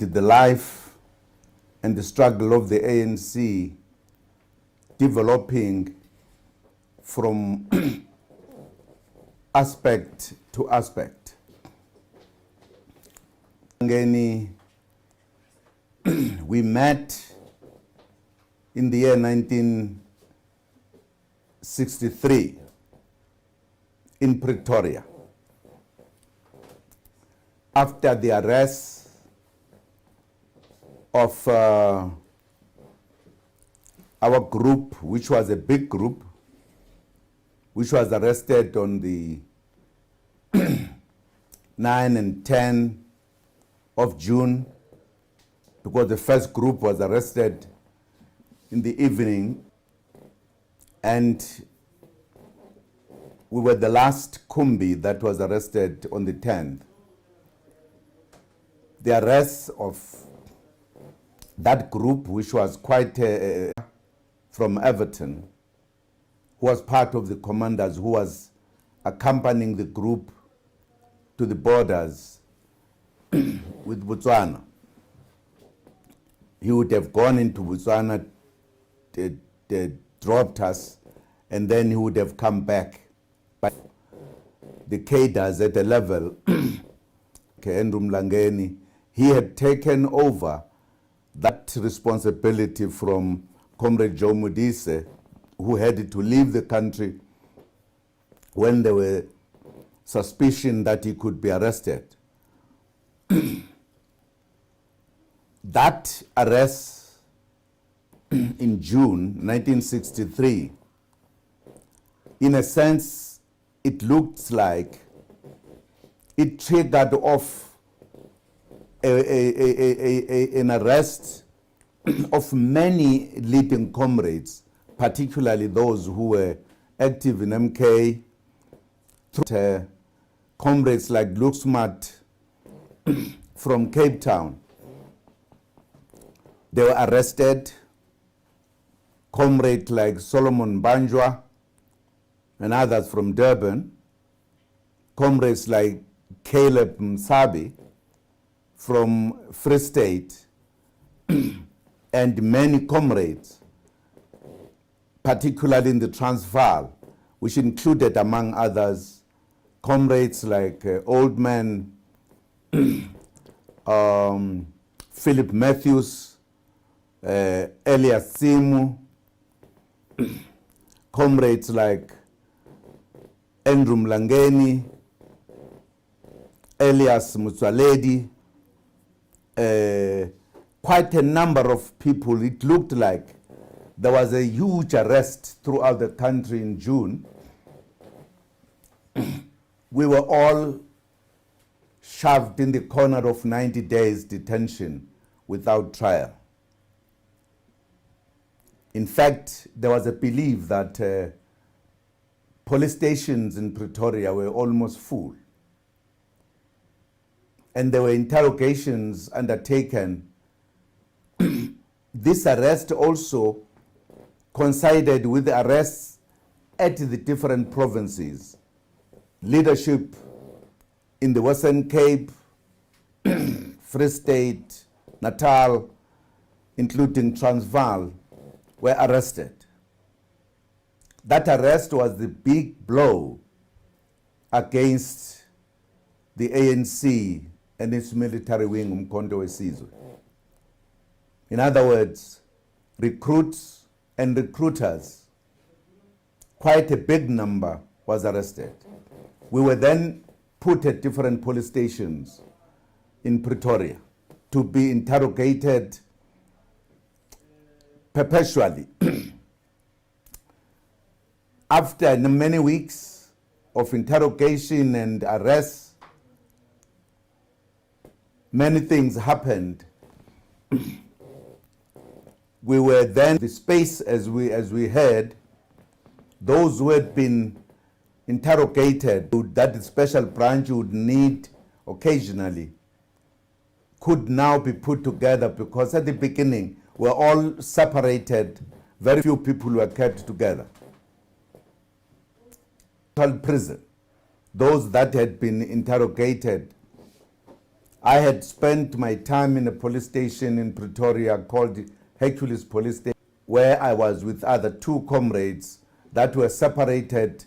the life and the struggle of the ANC developing from aspect to aspect. Mlangeni, we met in the year 1963 in Pretoria after the arrest of our group, which was a big group, which was arrested on the 9 and 10 of June, because the first group was arrested in the evening, and we were the last Kumbi that was arrested on the 10th. The arrest of that group, which was quite from Everton, who was part of the commanders who was accompanying the group to the borders with Botswana. He would have gone into Botswana, they dropped us, and then he would have come back. But the cadres at a level, Mlangeni, he had taken over that responsibility from Comrade Joe Modise, who had to leave the country when there were suspicion that he could be arrested. That arrest in June 1963, in a sense, it looks like it triggered off an arrest of many leading comrades, particularly those who were active in MK, comrades like Luke Smart from Cape Town. They were arrested. Comrades like Solomon Banjwa and others from Durban. Comrades like Caleb Msabi from Free State, and many comrades, particularly in the Transvaal, which included, among others, comrades like Old Man Philip Matthews, Elias Simu, comrades like Andrew Mlangeni, Elias Mutsaledi, quite a number of people. It looked like there was a huge arrest throughout the country in June. We were all shoved in the corner of 90 days detention without trial. In fact, there was a belief that police stations in Pretoria were almost full. And there were interrogations undertaken. This arrest also coincided with the arrests at the different provinces. Leadership in the Western Cape, Free State, Natal, including Transvaal, were arrested. That arrest was the big blow against the ANC and its military wing, Umkhonto weSizwe. In other words, recruits and recruiters, quite a big number was arrested. We were then put at different police stations in Pretoria to be interrogated perpetually. After many weeks of interrogation and arrests, many things happened. We were then the space, as we heard, those who had been interrogated that the special branch would need occasionally could now be put together, because at the beginning were all separated. Very few people were kept together. Prison, those that had been interrogated I had spent my time in a police station in Pretoria called Hercules Police Station, where I was with other two comrades that were separated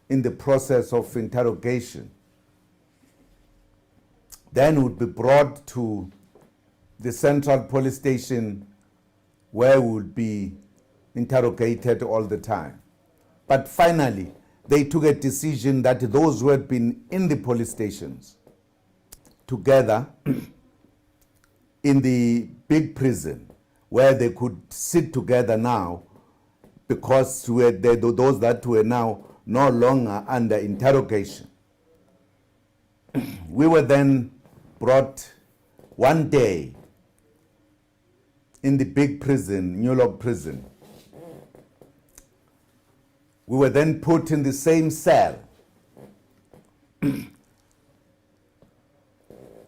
in the process of interrogation. Then would be brought to the central police station where we would be interrogated all the time. But finally, they took a decision that those who had been in the police stations together in the big prison where they could sit together now, because those that were now no longer under interrogation. We were then brought one day in the big prison, New York prison. We were then put in the same cell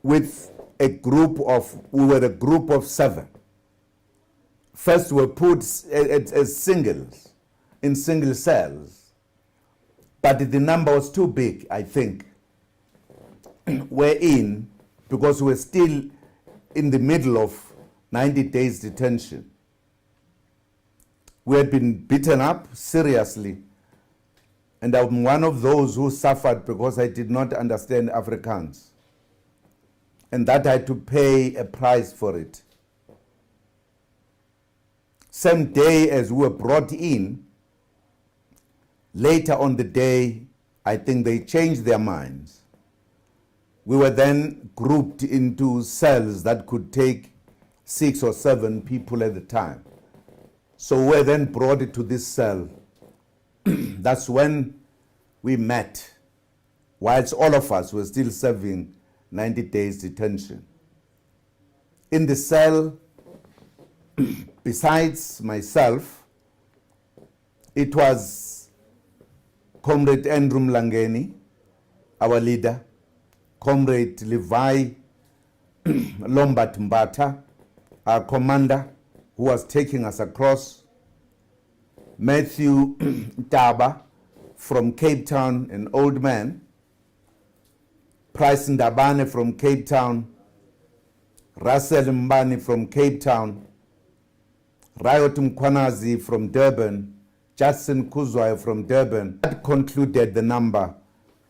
with a group of 7. First we were put as singles, in single cells, but the number was too big, I think. We're in, because we're still in the middle of 90 days detention. We had been beaten up seriously, and I'm one of those who suffered because I did not understand Afrikaans, and that I had to pay a price for it. Same day as we were brought in, later on the day, I think they changed their minds. We were then grouped into cells that could take 6 or 7 people at a time. So we were then brought to this cell. That's when we met, whilst all of us were still serving 90 days detention. In the cell, besides myself, it was Comrade Andrew Mlangeni, our leader, Comrade Levi Lombard Mbata, our commander, who was taking us across, Matthew Taba from Cape Town, an old man, Price Ndabane from Cape Town, Russell Mbani from Cape Town, Riot Mkwanazi from Durban, Justin Kuzwayo from Durban. That concluded the number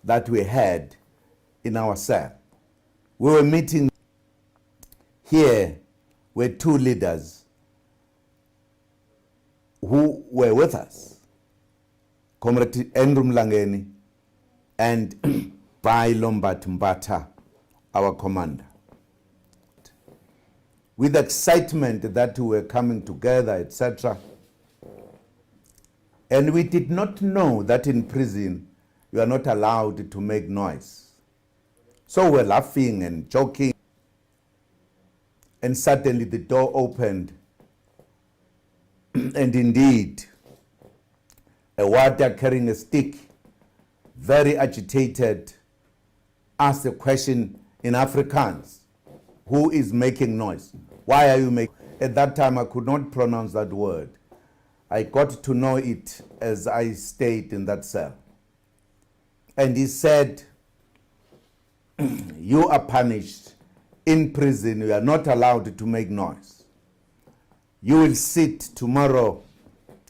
that we had in our cell. We were meeting here with 2 leaders who were with us, Comrade Andrew Mlangeni and Bai Lombard Mbata, our commander. With excitement that we were coming together, etc. And we did not know that in prison you are not allowed to make noise. So we're laughing and joking, and suddenly the door opened, and indeed, a warder carrying a stick, very agitated, asked a question in Afrikaans: who is making noise? Why are you making? At that time, I could not pronounce that word. I got to know it as I stayed in that cell. And he said, you are punished in prison. You are not allowed to make noise. You will sit tomorrow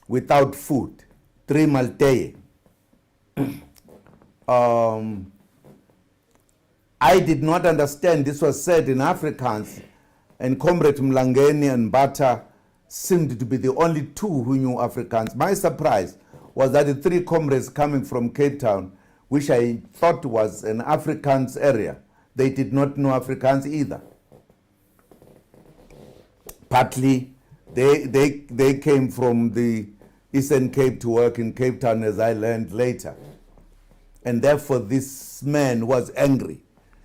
without food, 3 malteye. I did not understand this was said in Afrikaans, and Comrade Mlangeni and Mbata seemed to be the only 2 who knew Afrikaans. My surprise was that the 3 comrades coming from Cape Town, which I thought was an Afrikaans area, they did not know Afrikaans either. Partly, they came from the Eastern Cape to work in Cape Town, as I learned later. And therefore, this man was angry.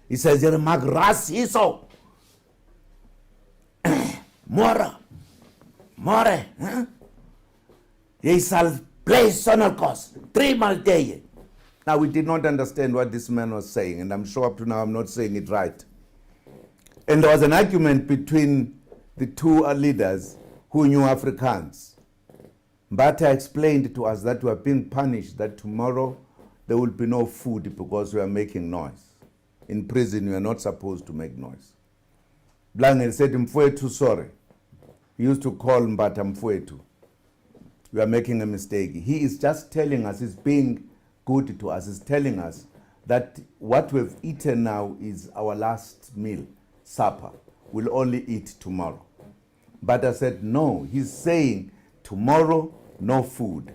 He says, "You're magras iso. More. Huh? Ye shall place sonal cost. 3 malteye." Now, we did not understand what this man was saying, and I'm sure up to now I'm not saying it right. And there was an argument between the 2 leaders who knew Afrikaans. Mbata explained to us that we are being punished, that tomorrow there will be no food because we are making noise. in prison, you are not supposed to make noise. Mlangeni said, Mfowethu, sorry. He used to call Mbata Mfowethu. We are making a mistake. He is just telling us, he's being good to us, he's telling us that what we've eaten now is our last meal, supper. We'll only eat tomorrow. But I said, no, he's saying tomorrow, no food.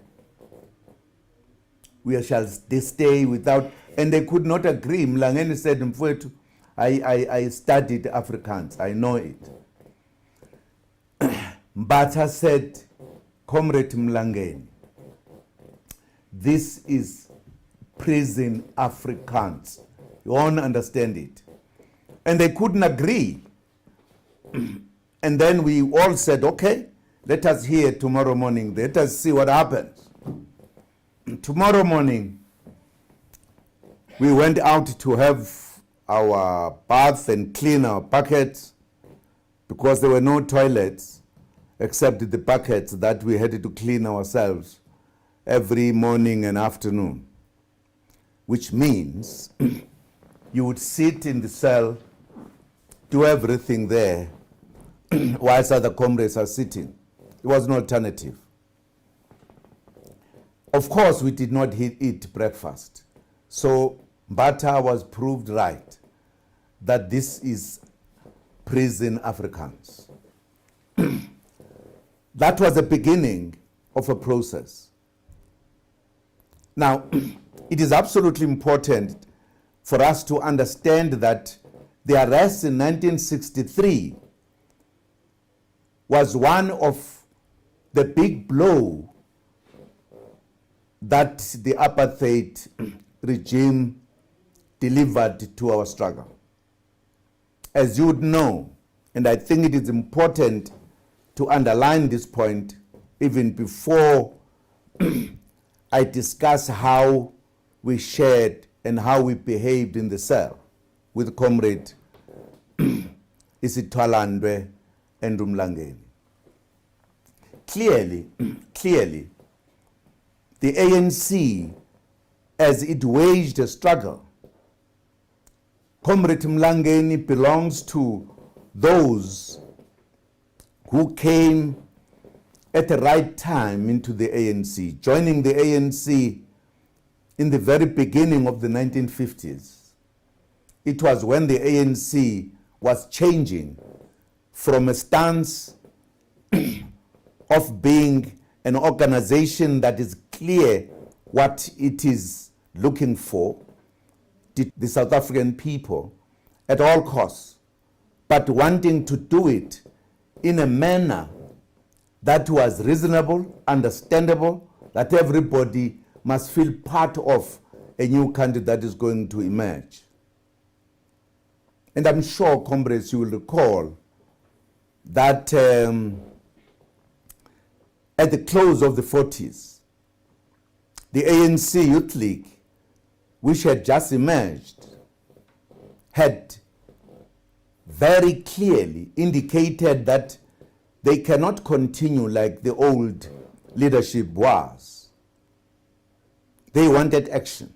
We shall stay without, and they could not agree. Mlangeni said, Mfowethu, I studied Afrikaans, I know it. Mbata said, Comrade Mlangeni, this is prison Afrikaans. You won't understand it. And they couldn't agree. And then we all said, okay, let us hear tomorrow morning. Let us see what happens. Tomorrow morning, we went out to have our bath and clean our buckets because there were no toilets except the buckets that we had to clean ourselves every morning and afternoon, which means you would sit in the cell, do everything there, whilst other comrades are sitting. It was no alternative. Of course, we did not eat breakfast. So Mbata was proved right that this is prison Afrikaans. That was the beginning of a process. Now, it is absolutely important for us to understand that the arrest in 1963 was one of the big blow that the apartheid regime delivered to our struggle. As you would know, and I think it is important to underline this point even before I discuss how we shared and how we behaved in the cell with Comrade Isitwalandwe and Mlangeni. Clearly, the ANC, as it waged a struggle, Comrade Mlangeni belongs to those who came at the right time into the ANC, joining the ANC in the very beginning of the 1950s. It was when the ANC was changing from a stance of being an organization that is clear what it is looking for, the South African people at all costs, but wanting to do it in a manner that was reasonable, understandable, that everybody must feel part of a new country that is going to emerge. And I'm sure, comrades, you will recall that at the close of the 40s, the ANC Youth League, which had just emerged, had very clearly indicated that they cannot continue like the old leadership was. They wanted action.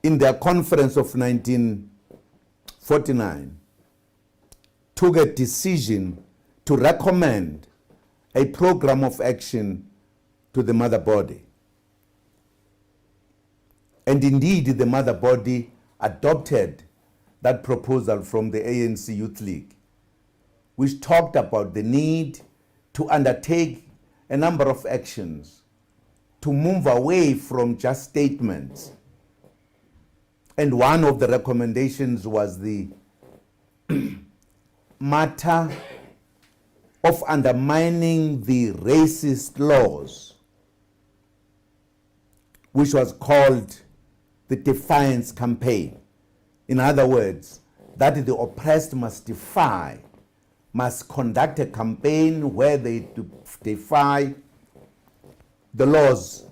In their conference of 1949, took a decision to recommend a program of action to the mother body. And indeed, the mother body adopted that proposal from the ANC Youth League, which talked about the need to undertake a number of actions to move away from just statements. And one of the recommendations was the matter of undermining the racist laws, which was called the Defiance Campaign. In other words, that the oppressed must defy, must conduct a campaign where they defy the laws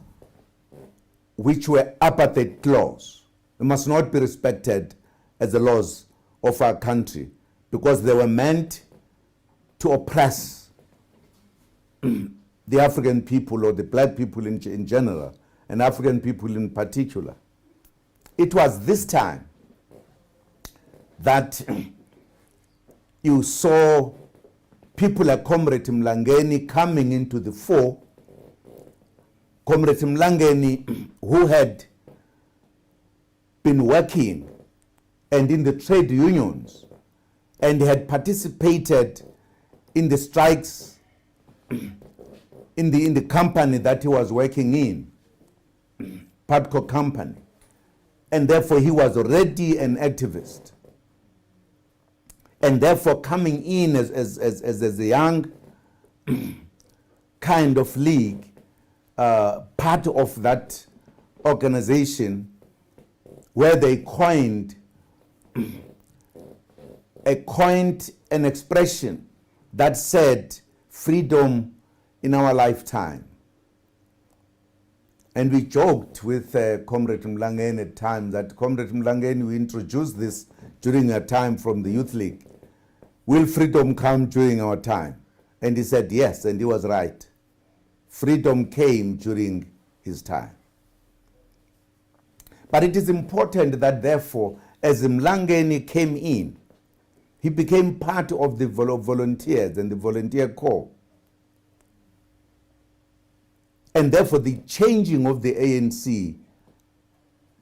which were apartheid laws. They must not be respected as the laws of our country because they were meant to oppress the African people or the black people in general, and African people in particular. It was this time that you saw people like Comrade Mlangeni coming into the fore. Comrade Mlangeni, who had been working and in the trade unions and had participated in the strikes in the company that he was working in, Padco company, and therefore he was already an activist, and therefore coming in as a young kind of league, part of that organization, where they coined an expression that said freedom in our lifetime. And we joked with Comrade Mlangeni at times that, Comrade Mlangeni, we introduced this during our time from the Youth League. Will freedom come during our time? And he said yes, and he was right. Freedom came during his time. But it is important that therefore, as Mlangeni came in, he became part of the volunteers and the volunteer corps. And therefore the changing of the ANC,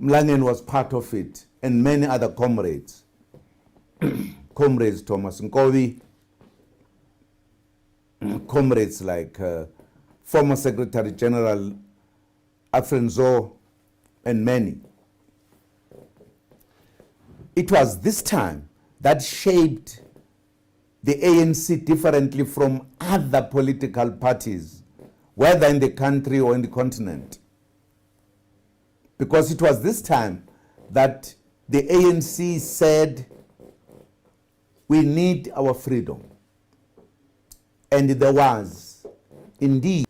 Mlangeni was part of it, and many other comrades. Comrades Thomas Nkovi, comrades like former Secretary General Afrenzo, and many. It was this time that shaped the ANC differently from other political parties, whether in the country or in the continent. Because it was this time that the ANC said, we need our freedom. And there was indeed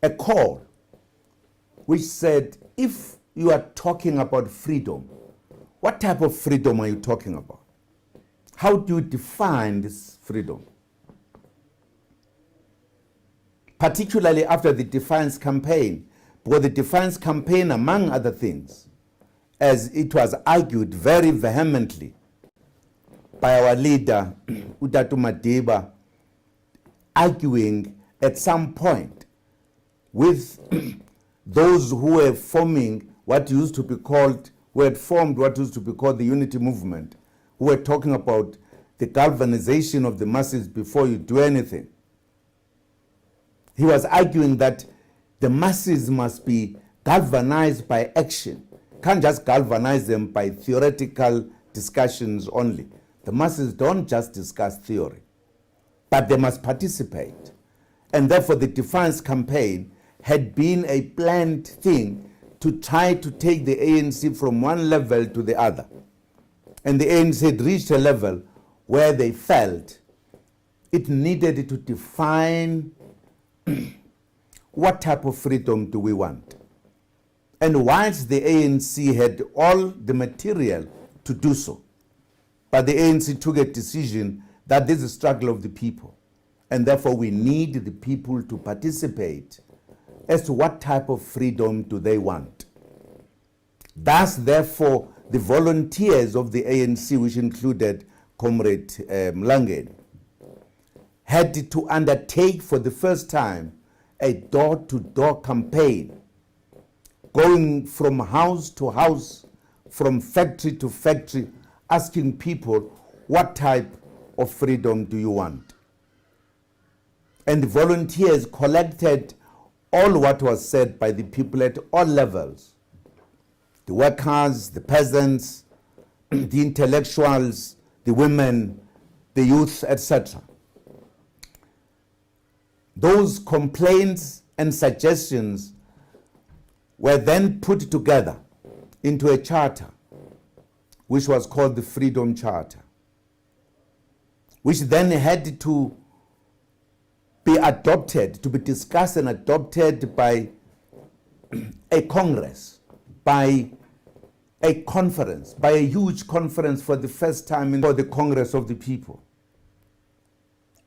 a call which said, if you are talking about freedom, what type of freedom are you talking about? How do you define this freedom? Particularly after the Defiance campaign, because the Defiance campaign, among other things, as it was argued very vehemently by our leader, Utatu Madiba, arguing at some point with those who were forming what used to be called, who had formed what used to be called the Unity Movement, who were talking about the galvanization of the masses before you do anything. He was arguing that the masses must be galvanized by action. Can't just galvanize them by theoretical discussions only. The masses don't just discuss theory, but they must participate. And therefore the Defiance campaign had been a planned thing to try to take the ANC from one level to the other. And the ANC had reached a level where they felt it needed to define what type of freedom do we want. And whilst the ANC had all the material to do so, but the ANC took a decision that this is a struggle of the people, and therefore we need the people to participate as to what type of freedom do they want. Thus, therefore, the volunteers of the ANC, which included Comrade Mlangeni, had to undertake for the first time a door-to-door campaign, going from house to house, from factory to factory, asking people, what type of freedom do you want? And the volunteers collected all what was said by the people at all levels, the workers, the peasants, the intellectuals, the women, the youth, etc. Those complaints and suggestions were then put together into a charter, which was called the Freedom Charter, which then had to be adopted, to be discussed and adopted by a Congress, by a conference, by a huge conference for the first time for the Congress of the People,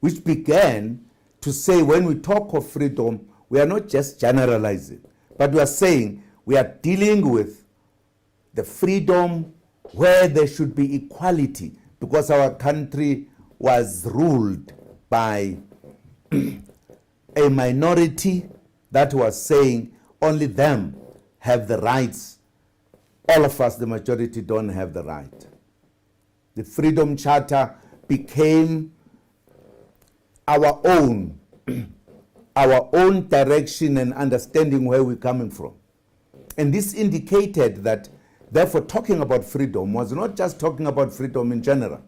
which began to say, when we talk of freedom, we are not just generalizing, but we are saying we are dealing with the freedom where there should be equality, because our country was ruled by a minority that was saying only them have the rights. All of us, the majority, don't have the right. The Freedom Charter became our own direction and understanding where we're coming from. And this indicated that, therefore, talking about freedom was not just talking about freedom in general,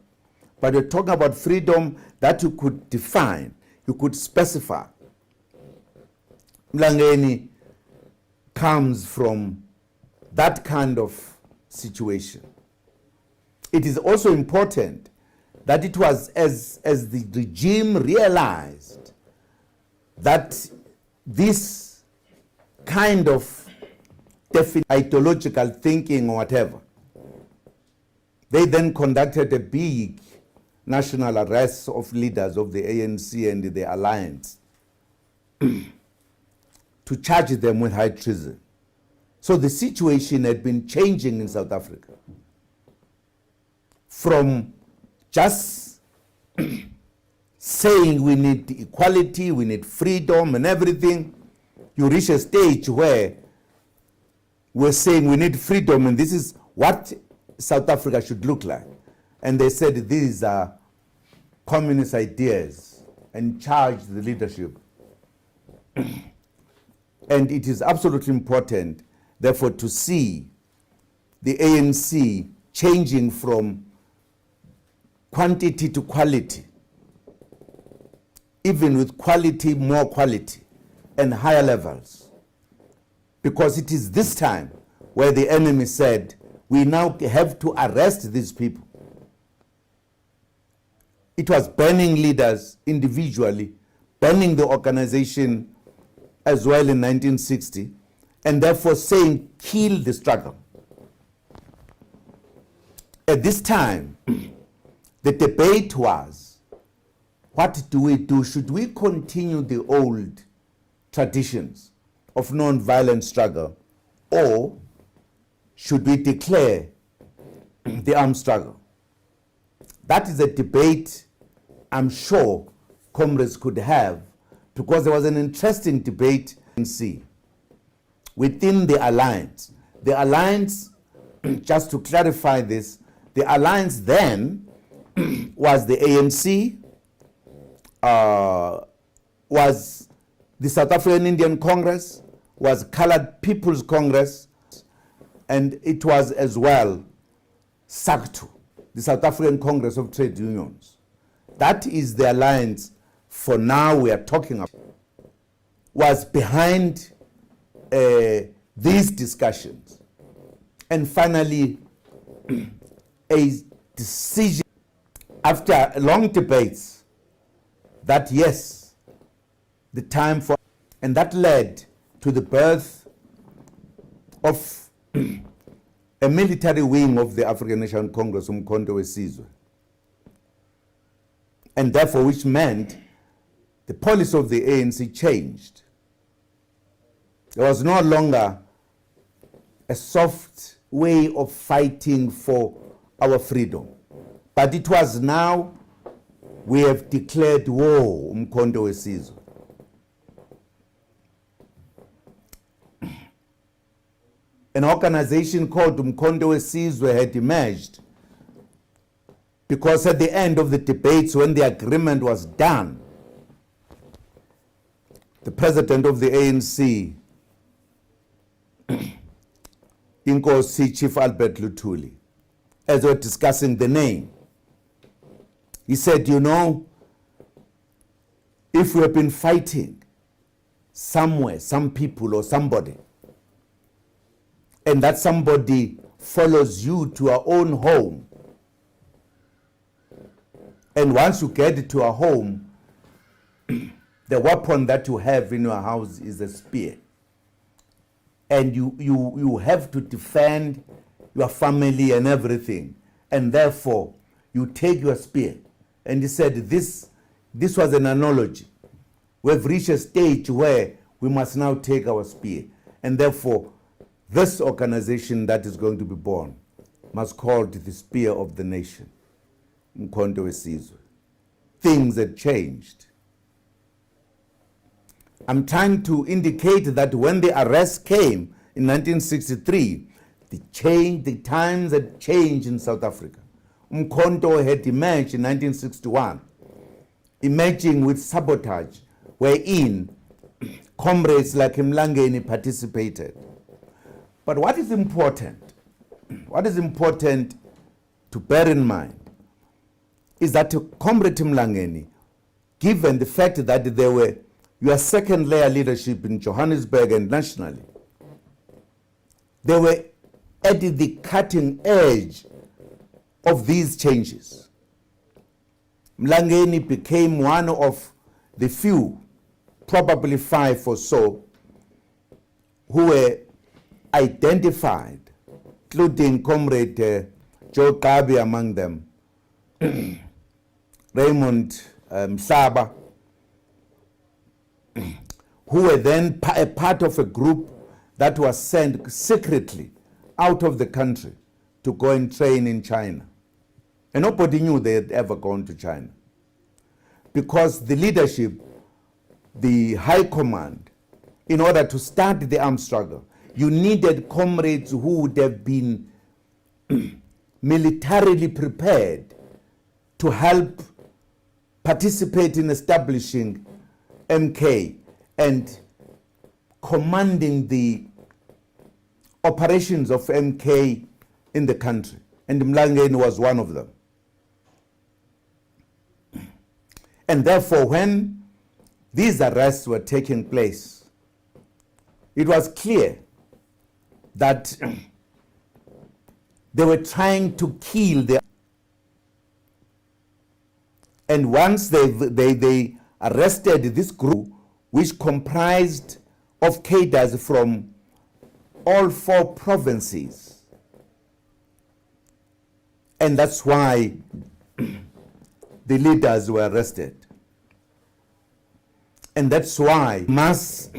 but you're talking about freedom that you could define, you could specify. Mlangeni comes from that kind of situation. It is also important that it was as the regime realized that this kind of ideological thinking or whatever, they then conducted a big national arrest of leaders of the ANC and the alliance to charge them with high treason. So the situation had been changing in South Africa from just saying we need equality, we need freedom and everything. You reach a stage where we're saying we need freedom and this is what South Africa should look like. And they said these are communist ideas and charged the leadership. And it is absolutely important, therefore, to see the ANC changing from quantity to quality, even with quality, more quality, and higher levels. Because it is this time where the enemy said, we now have to arrest these people. It was banning leaders individually, banning the organization as well in 1960, and therefore saying, kill the struggle. At this time, the debate was, what do we do? Should we continue the old traditions of non-violent struggle, or should we declare the armed struggle? That is a debate I'm sure comrades could have, because there was an interesting debate in C within the alliance. The alliance, just to clarify this, the alliance then was the ANC, was the South African Indian Congress, was Colored People's Congress, and it was as well SACTU, the South African Congress of Trade Unions. That is the alliance for now we are talking about, was behind these discussions. And finally, a decision after long debates that yes, the time for, and that led to the birth of a military wing of the African National Congress, Umkhonto weSizwe. And therefore, which meant the policy of the ANC changed. There was no longer a soft way of fighting for our freedom. But it was now, we have declared war, Umkhonto weSizwe. An organization called Umkhonto weSizwe had emerged because at the end of the debates, when the agreement was done, the president of the ANC, Inkosi Chief Albert Luthuli, as we were discussing the name, he said, you know, if we have been fighting somewhere, some people or somebody, and that somebody follows you to our own home, and once you get to a home, the weapon that you have in your house is a spear. And you have to defend your family and everything. And therefore, you take your spear. And he said this was an analogy. We've reached a stage where we must now take our spear. And therefore, this organization that is going to be born must call it the spear of the nation. Umkhonto wesizwe. Things had changed. I'm trying to indicate that when the arrest came in 1963, the times had changed in South Africa. Umkhonto had emerged in 1961, emerging with sabotage, wherein comrades like Mlangeni participated. But what is important to bear in mind is that Comrade Mlangeni, given the fact that they were your second layer leadership in Johannesburg and nationally, they were at the cutting edge of these changes. Mlangeni became one of the few, probably 5 or so, who were identified, including Comrade Joe Kabi among them, Raymond Mhlaba, who were then a part of a group that was sent secretly out of the country to go and train in China. And nobody knew they had ever gone to China. Because the leadership, the high command, in order to start the armed struggle, you needed comrades who would have been militarily prepared to help participate in establishing MK and commanding the operations of MK in the country. And Mlangeni was one of them. And therefore, when these arrests were taking place, it was clear that they were trying to kill the. And once they arrested this group, which comprised of cadres from all 4 provinces, and that's why the leaders were arrested. And that's why we must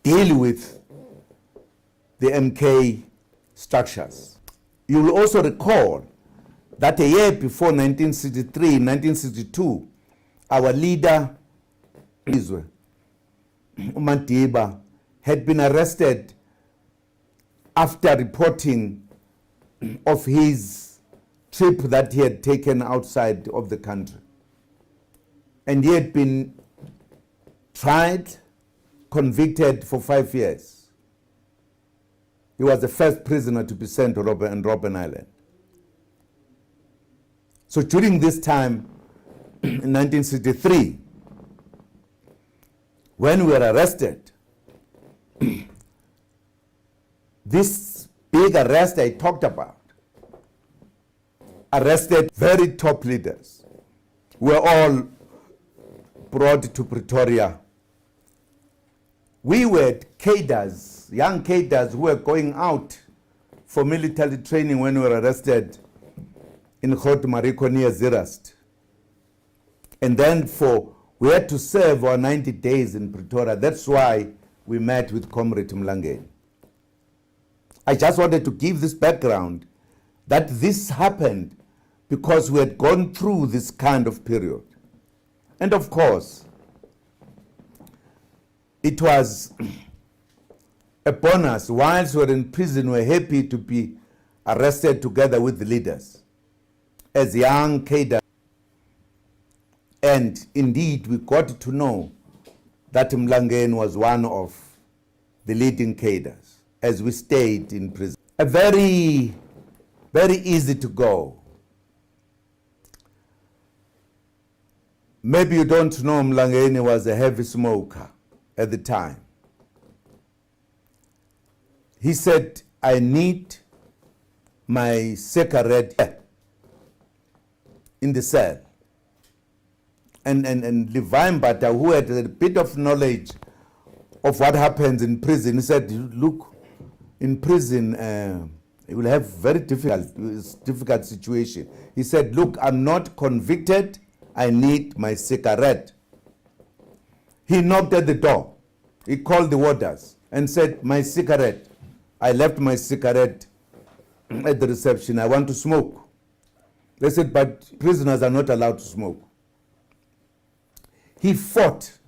deal with the MK structures. You will also recall that a year before 1963, 1962, our leader, Madiba, had been arrested after reporting of his trip that he had taken outside of the country. And he had been tried, convicted for 5 years. He was the first prisoner to be sent to Robben Island. So during this time, in 1963, when we were arrested, this big arrest I talked about, arrested very top leaders, were all brought to Pretoria. We were cadres, young cadres who were going out for military training when we were arrested in Groote Mariko near Zeerust. And then we had to serve our 90 days in Pretoria. That's why we met with Comrade Mlangeni. I just wanted to give this background that this happened because we had gone through this kind of period. And of course, it was a bonus. Whilst we were in prison, we were happy to be arrested together with the leaders as young cadres. And indeed, we got to know that Mlangeni was one of the leading cadres as we stayed in prison. A very, very easy to go. Maybe you don't know Mlangeni was a heavy smoker at the time. He said, I need my cigarette in the cell. And Levi Mbata, who had a bit of knowledge of what happens in prison, he said, look, in prison, you will have very difficult situation. He said, look, I'm not convicted, I need my cigarette. He knocked at the door. He called the warders and said, my cigarette. I left my cigarette at the reception. I want to smoke. They said, but prisoners are not allowed to smoke. He fought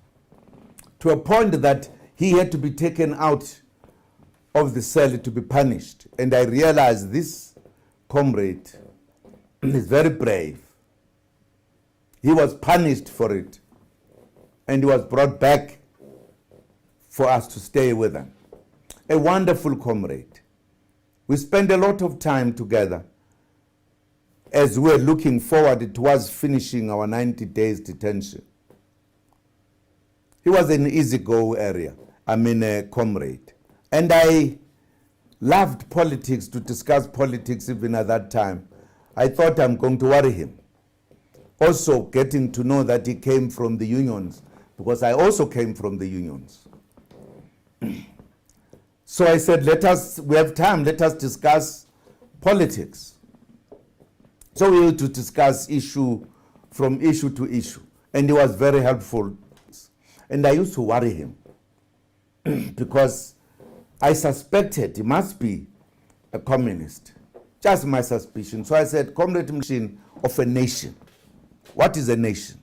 to a point that he had to be taken out of the cell to be punished. And I realized this comrade is very brave. He was punished for it. And he was brought back for us to stay with him. A wonderful comrade. We spent a lot of time together as we were looking forward towards finishing our 90 days detention. He was an easy-go area, a comrade. And I loved politics, to discuss politics even at that time. I thought I'm going to worry him. Also getting to know that he came from the unions, because I also came from the unions. So I said, we have time, let us discuss politics. So we had to discuss from issue to issue. And he was very helpful. And I used to worry him because I suspected he must be a communist. Just my suspicion. So I said, comrade Mlangeni of a nation. What is a nation?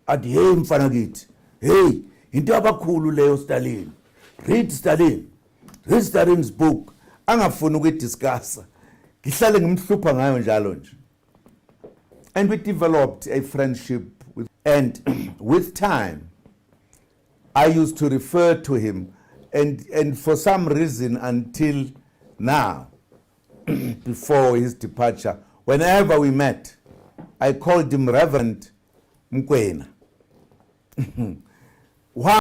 Athi, hey mfana kithi, hey, into abakhulu leyo Stalin. Read Stalin. Read Stalin's book. Angafuni ukuyidiscussa. Ngihlale ngimhlupha ngayo njalo nje. And we developed a friendship and with time I used to refer to him, and for some reason until now, before his departure, whenever we met, I called him Reverend Mlangeni.